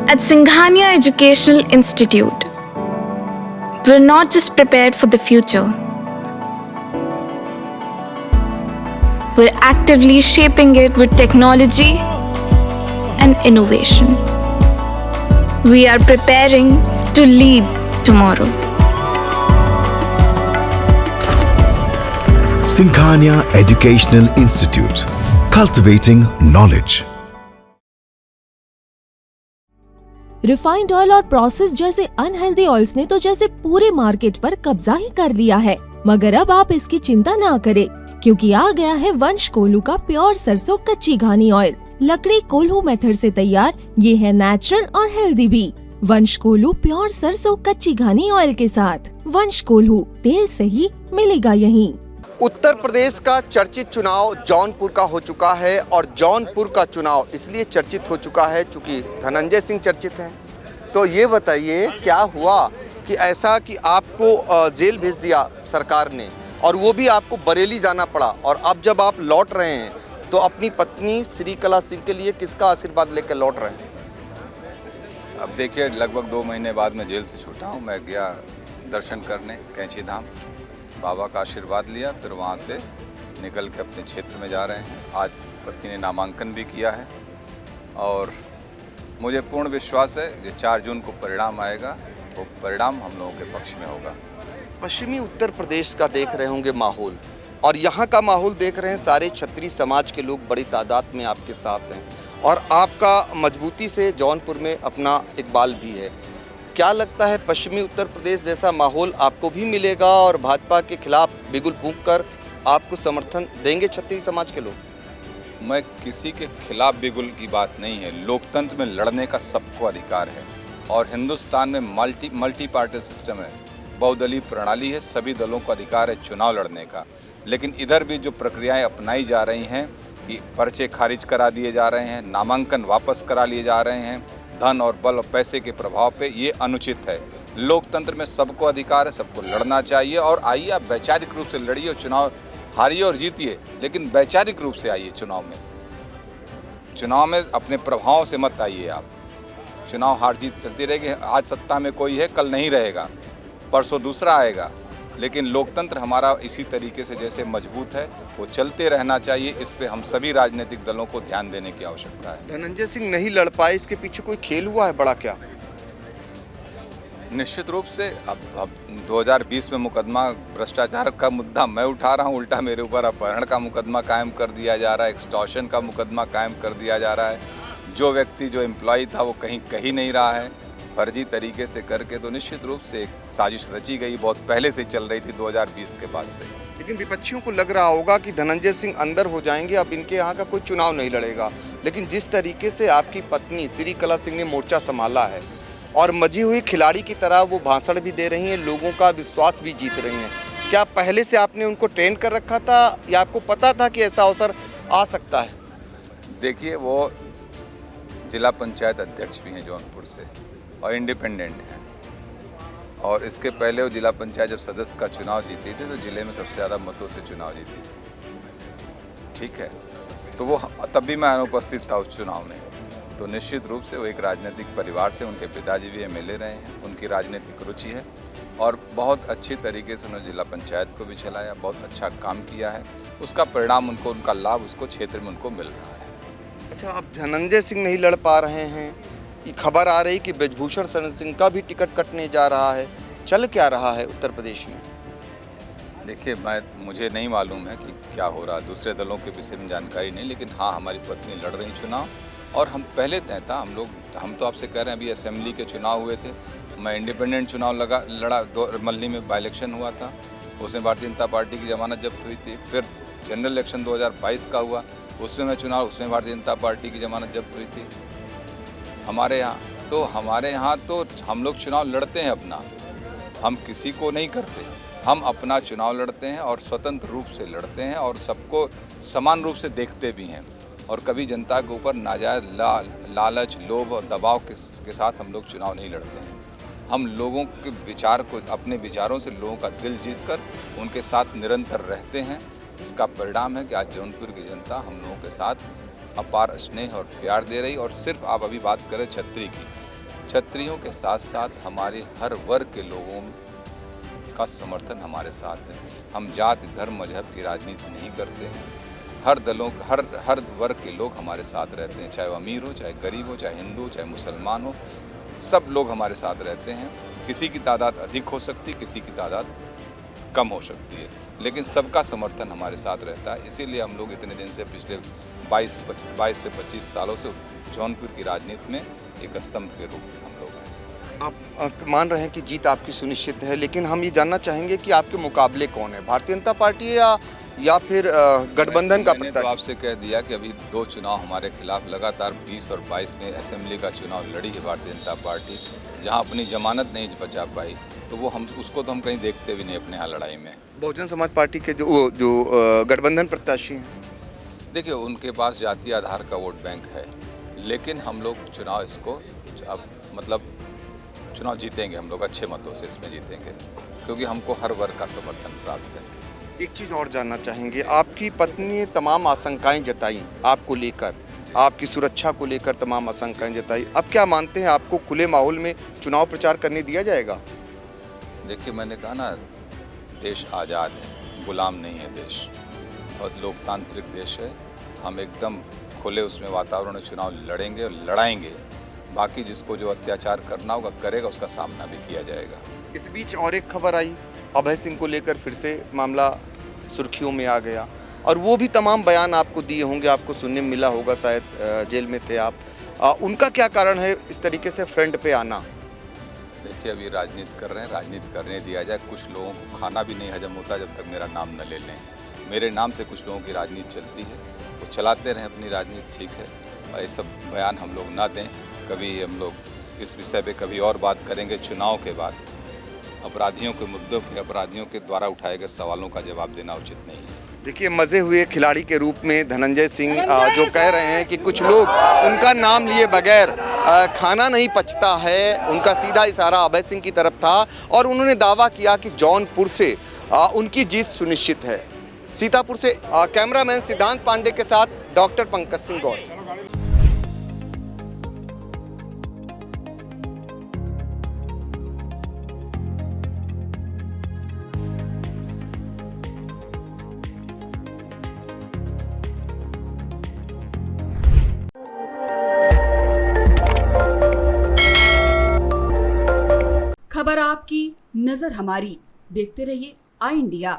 At Singhania Educational Institute, we're not just prepared for the future, we're actively shaping it with technology and innovation. We are preparing to lead tomorrow. Singhania Educational Institute, cultivating knowledge. Refined oil और process जैसे unhealthy oils ने तो जैसे पूरे market पर कब्जा ही कर लिया है, मगर अब आप इसकी चिंता ना करें, क्योंकि आ गया है वंश कोल्हू का प्योर सरसों कच्ची घानी ऑयल। लकड़ी कोल्हू मेथड से तैयार, ये है नेचुरल और हेल्दी भी। वंश कोल्हू प्योर सरसों कच्ची घानी ऑयल के साथ। वंश कोल्हू, तेल सही मिलेगा यहीं। उत्तर प्रदेश का चर्चित चुनाव जौनपुर का हो चुका है और जौनपुर का चुनाव इसलिए चर्चित हो चुका है क्योंकि धनंजय सिंह चर्चित हैं। तो ये बताइए क्या हुआ कि ऐसा कि आपको जेल भेज दिया सरकार ने और वो भी आपको बरेली जाना पड़ा, और अब जब आप लौट रहे हैं तो अपनी पत्नी श्रीकला सिंह के लिए किसका आशीर्वाद लेकर लौट रहे हैं? अब देखिए, लगभग 2 महीने बाद मैं जेल से छूटा हूँ। मैं गया दर्शन करने कैंची धाम, बाबा का आशीर्वाद लिया, फिर वहाँ से निकल के अपने क्षेत्र में जा रहे हैं। आज पत्नी ने नामांकन भी किया है और मुझे पूर्ण विश्वास है कि 4 जून को परिणाम आएगा, वो परिणाम हम लोगों के पक्ष में होगा। पश्चिमी उत्तर प्रदेश का देख रहे होंगे माहौल, और यहाँ का माहौल देख रहे हैं, सारे क्षत्रिय समाज के लोग बड़ी तादाद में आपके साथ हैं और आपका मजबूती से जौनपुर में अपना इकबाल भी है। क्या लगता है पश्चिमी उत्तर प्रदेश जैसा माहौल आपको भी मिलेगा और भाजपा के खिलाफ बिगुल फूंककर आपको समर्थन देंगे क्षत्रिय समाज के लोग? मैं किसी के खिलाफ बिगुल की बात नहीं है। लोकतंत्र में लड़ने का सबको अधिकार है और हिंदुस्तान में मल्टी पार्टी सिस्टम है, बहुदलीय प्रणाली है, सभी दलों को अधिकार है चुनाव लड़ने का। लेकिन इधर भी जो प्रक्रियाएं अपनाई जा रही हैं कि पर्चे खारिज करा दिए जा रहे हैं, नामांकन वापस करा लिए जा रहे हैं, धन और बल और पैसे के प्रभाव पे, ये अनुचित है। लोकतंत्र में सबको अधिकार है, सबको लड़ना चाहिए। और आइए, आप वैचारिक रूप से लड़िए और चुनाव हारिए और जीतिए, लेकिन वैचारिक रूप से आइए चुनाव में अपने प्रभावों से मत आइए। आप चुनाव हार जीत चलती रहेगी। आज सत्ता में कोई है, कल नहीं रहेगा, परसों दूसरा आएगा, लेकिन लोकतंत्र हमारा इसी तरीके से जैसे मजबूत है वो चलते रहना चाहिए। इस पे हम सभी राजनीतिक दलों को ध्यान देने की आवश्यकता है। धनंजय सिंह नहीं लड़ पाए, इसके पीछे कोई खेल हुआ है बड़ा क्या? निश्चित रूप से अब 2020 में मुकदमा भ्रष्टाचार का मुद्दा मैं उठा रहा हूँ, उल्टा मेरे ऊपर अपहरण का मुकदमा कायम कर दिया जा रहा है, एक्सटॉर्शन का मुकदमा कायम कर दिया जा रहा है। जो व्यक्ति जो एम्प्लॉय था वो कहीं नहीं रहा है, फर्जी तरीके से करके। तो निश्चित रूप से एक साजिश रची गई, बहुत पहले से चल रही थी 2020 के बाद से। लेकिन विपक्षियों को लग रहा होगा कि धनंजय सिंह अंदर हो जाएंगे, अब इनके यहाँ का कोई चुनाव नहीं लड़ेगा। लेकिन जिस तरीके से आपकी पत्नी श्रीकला सिंह ने मोर्चा संभाला है और मजी हुई खिलाड़ी की तरह वो भाषण भी दे रही हैं, लोगों का विश्वास भी जीत रही हैं, क्या पहले से आपने उनको ट्रेन कर रखा था या आपको पता था कि ऐसा अवसर आ सकता है? देखिए, वो जिला पंचायत अध्यक्ष भी हैं जौनपुर से और इंडिपेंडेंट हैं, और इसके पहले वो जिला पंचायत जब सदस्य का चुनाव जीती थी तो जिले में सबसे ज़्यादा मतों से चुनाव जीती थी। ठीक है, तो वो तब भी मैं अनुपस्थित था उस चुनाव में। तो निश्चित रूप से वो एक राजनीतिक परिवार से, उनके पिताजी भी एमएलए रहे हैं, उनकी राजनीतिक रुचि है और बहुत अच्छी तरीके से उन्होंने जिला पंचायत को भी चलाया, बहुत अच्छा काम किया है। उसका परिणाम उनको, उनका लाभ उसको क्षेत्र में उनको मिल रहा है। अच्छा, अब धनंजय सिंह नहीं लड़ पा रहे हैं, ये खबर आ रही कि ब्रजभूषण शरण सिंह का भी टिकट कटने जा रहा है, चल क्या रहा है उत्तर प्रदेश में? देखिए, मुझे नहीं मालूम है कि क्या हो रहा है, दूसरे दलों के विषय में जानकारी नहीं, लेकिन हाँ, हमारी पत्नी लड़ रही चुनाव और हम पहले तय था। हम तो आपसे कह रहे हैं, अभी असेंबली के चुनाव हुए थे, मैं इंडिपेंडेंट चुनाव लड़ा, मल्ली में बाई इलेक्शन हुआ था, उसमें भारतीय जनता पार्टी की जमानत जब्त हुई थी। फिर जनरल इलेक्शन 2022 का हुआ, उसमें मैं चुनाव, उसमें भारतीय जनता पार्टी की जमानत जब्त हुई थी। हमारे यहाँ तो हम लोग चुनाव लड़ते हैं अपना, हम किसी को नहीं करते, हम अपना चुनाव लड़ते हैं और स्वतंत्र रूप से लड़ते हैं और सबको समान रूप से देखते भी हैं, और कभी जनता के ऊपर नाजायज लालच, लोभ और दबाव के साथ हम लोग चुनाव नहीं लड़ते हैं। हम लोगों के विचार को, अपने विचारों से लोगों का दिल जीतकर उनके साथ निरंतर रहते हैं। इसका परिणाम है कि आज जौनपुर की जनता हम लोगों के साथ अपार स्नेह और प्यार दे रही। और सिर्फ आप अभी बात करें छतरी की, क्षत्रियों के साथ साथ हमारे हर वर्ग के लोगों का समर्थन हमारे साथ है। हम जाति धर्म मजहब की राजनीति नहीं करते। हर वर्ग के लोग हमारे साथ रहते हैं, चाहे वो अमीर हो, चाहे गरीब हो, चाहे हिंदू हो, चाहे मुसलमान हो, सब लोग हमारे साथ रहते हैं। किसी की तादाद अधिक हो सकती है, किसी की तादाद कम हो सकती है, लेकिन सबका समर्थन हमारे साथ रहता है। इसीलिए हम लोग इतने दिन से पिछले 22 से 25 सालों से जौनपुर की राजनीति में एक स्तंभ के रूप में हम लोग हैं। आप मान रहे हैं कि जीत आपकी सुनिश्चित है, लेकिन हम ये जानना चाहेंगे कि आपके मुकाबले कौन है, भारतीय जनता पार्टी या फिर गठबंधन का मैंने तो प्रत्याशी? आपसे कह दिया कि अभी 2 चुनाव हमारे खिलाफ लगातार 20 और 22 में असेंबली का चुनाव लड़ी है भारतीय जनता पार्टी, जहां अपनी जमानत नहीं बचा पाई, तो वो उसको तो हम कहीं देखते भी नहीं अपने यहाँ लड़ाई में। बहुजन समाज पार्टी के जो गठबंधन प्रत्याशी हैं, देखिए उनके पास जातीय आधार का वोट बैंक है, लेकिन हम लोग चुनाव इसको अब मतलब चुनाव जीतेंगे, हम लोग अच्छे मतों से इसमें जीतेंगे, क्योंकि हमको हर वर्ग का समर्थन प्राप्त है। एक चीज़ और जानना चाहेंगे, आपकी पत्नी ने तमाम आशंकाएं जताई आपको लेकर, आपकी सुरक्षा को लेकर तमाम आशंकाएं जताई। अब क्या मानते हैं, आपको खुले माहौल में चुनाव प्रचार करने दिया जाएगा? देखिए मैंने कहा ना, देश आज़ाद है, गुलाम नहीं है देश, और लोकतांत्रिक देश है। हम एकदम खुले उसमें वातावरण में चुनाव लड़ेंगे और लड़ाएंगे। बाकी जिसको जो अत्याचार करना होगा करेगा, उसका सामना भी किया जाएगा। इस बीच और एक खबर आई, अभय सिंह को लेकर फिर से मामला सुर्खियों में आ गया, और वो भी तमाम बयान आपको दिए होंगे, आपको सुनने में मिला होगा, शायद जेल में थे आप। उनका क्या कारण है इस तरीके से फ्रंट पे आना? देखिए अभी राजनीति कर रहे हैं, राजनीति करने दिया जाए। कुछ लोगों को खाना भी नहीं हजम होता जब तक मेरा नाम न ले लें। मेरे नाम से कुछ लोगों की राजनीति चलती है, वो चलाते रहें अपनी राजनीति, ठीक है। और ये सब बयान हम लोग ना दें। कभी हम लोग इस विषय पे कभी और बात करेंगे चुनाव के बाद। अपराधियों के मुद्दों पे अपराधियों के द्वारा उठाए गए सवालों का जवाब देना उचित नहीं है। देखिए, मजे हुए खिलाड़ी के रूप में धनंजय सिंह जो कह रहे हैं कि कुछ लोग उनका नाम लिए बगैर खाना नहीं पचता है, उनका सीधा इशारा अभय सिंह की तरफ था, और उन्होंने दावा किया कि जौनपुर से उनकी जीत सुनिश्चित है। सीतापुर से कैमरामैन सिद्धांत पांडे के साथ डॉक्टर पंकज सिंह गौर। खबर आपकी, नजर हमारी। देखते रहिए आई इंडिया।